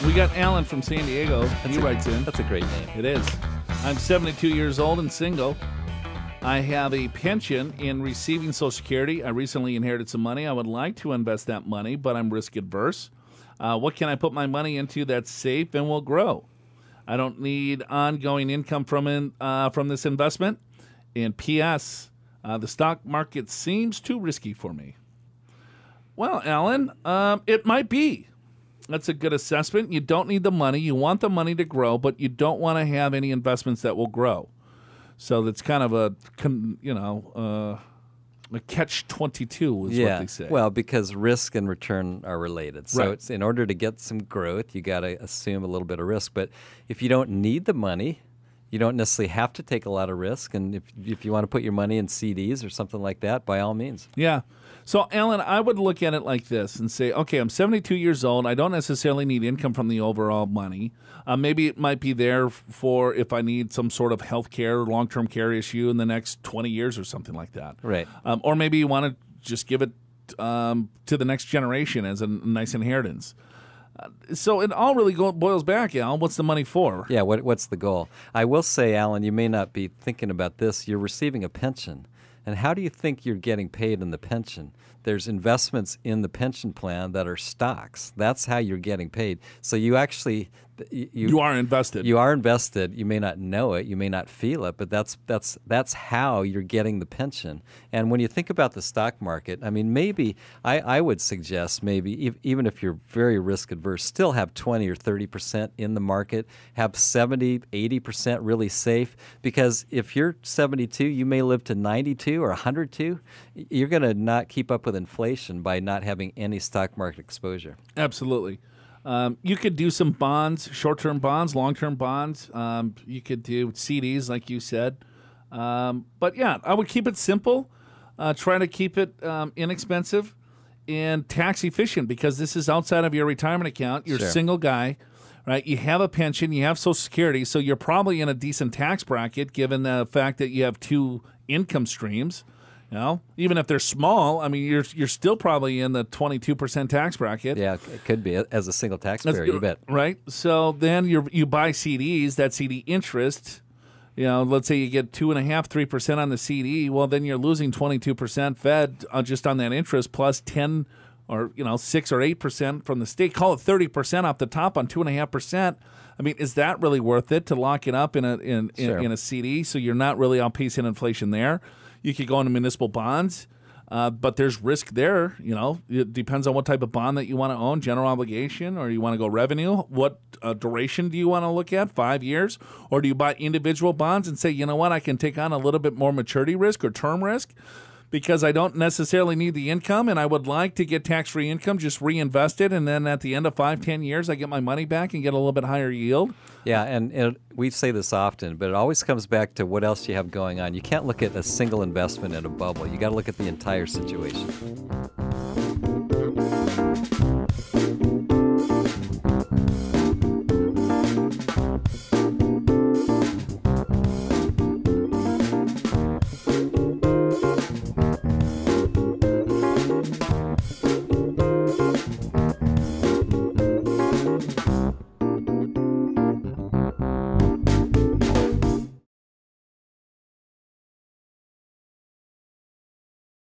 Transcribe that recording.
We got Alan from San Diego. He writes in. That's a great name. It is. I'm 72 years old and single. I have a pension in receiving Social Security. I recently inherited some money. I would like to invest that money, but I'm risk adverse. What can I put my money into that's safe and will grow? I don't need ongoing income from this investment. And P.S., the stock market seems too risky for me. Well, Alan, it might be. That's a good assessment. You don't need the money. You want the money to grow, but you don't want to have any investments that will grow. So that's kind of a catch-22 is what they say. Well, because risk and return are related. So it's in order to get some growth, you got to assume a little bit of risk. But if you don't need the money, you don't necessarily have to take a lot of risk. And if you want to put your money in CDs or something like that, by all means. Yeah. So, Alan, I would look at it like this and say, okay, I'm 72 years old. I don't necessarily need income from the overall money. Maybe it might be there for if I need some sort of health care or long-term care issue in the next 20 years or something like that. Right. Or maybe you want to just give it to the next generation as a nice inheritance. So it all really boils back, Al. What's the money for? Yeah, what's the goal? I will say, Alan, you may not be thinking about this. You're receiving a pension. And how do you think you're getting paid in the pension? There's investments in the pension plan that are stocks. That's how you're getting paid. So you actually... You are invested. You are invested. You may not know it. You may not feel it, but that's how you're getting the pension. And when you think about the stock market, I mean, maybe I would suggest maybe even if you're very risk adverse, still have 20 or 30% in the market, have 70, 80% really safe. Because if you're 72, you may live to 92 or 102. You're going to not keep up with inflation by not having any stock market exposure. Absolutely. You could do some bonds, short-term bonds, long-term bonds. You could do CDs, like you said. But, yeah, I would keep it simple. Try to keep it inexpensive and tax-efficient because this is outside of your retirement account. You're a single guy, right? You have a pension. You have Social Security, so you're probably in a decent tax bracket given the fact that you have two income streams. You know, even if they're small, I mean, you're still probably in the 22% tax bracket. Yeah, it could be as a single taxpayer. You bet. Right. So then you buy CDs. That CD interest, you know, let's say you get 2.5%, 3% on the CD. Well, then you're losing 22% Fed just on that interest plus 10 or 6 or 8% from the state. Call it 30% off the top on 2.5%. I mean, is that really worth it to lock it up in a CD? So you're not really outpacing inflation there. You could go into municipal bonds, but there's risk there. You know, it depends on what type of bond that you want to own, general obligation, or you want to go revenue. What duration do you want to look at, 5 years? Or do you buy individual bonds and say, you know what, I can take on a little bit more maturity risk or term risk because I don't necessarily need the income and I would like to get tax-free income, just reinvest it, and then at the end of 5, 10 years, I get my money back and get a little bit higher yield? Yeah, and we say this often, but it always comes back to what else you have going on. You can't look at a single investment in a bubble. You got to look at the entire situation.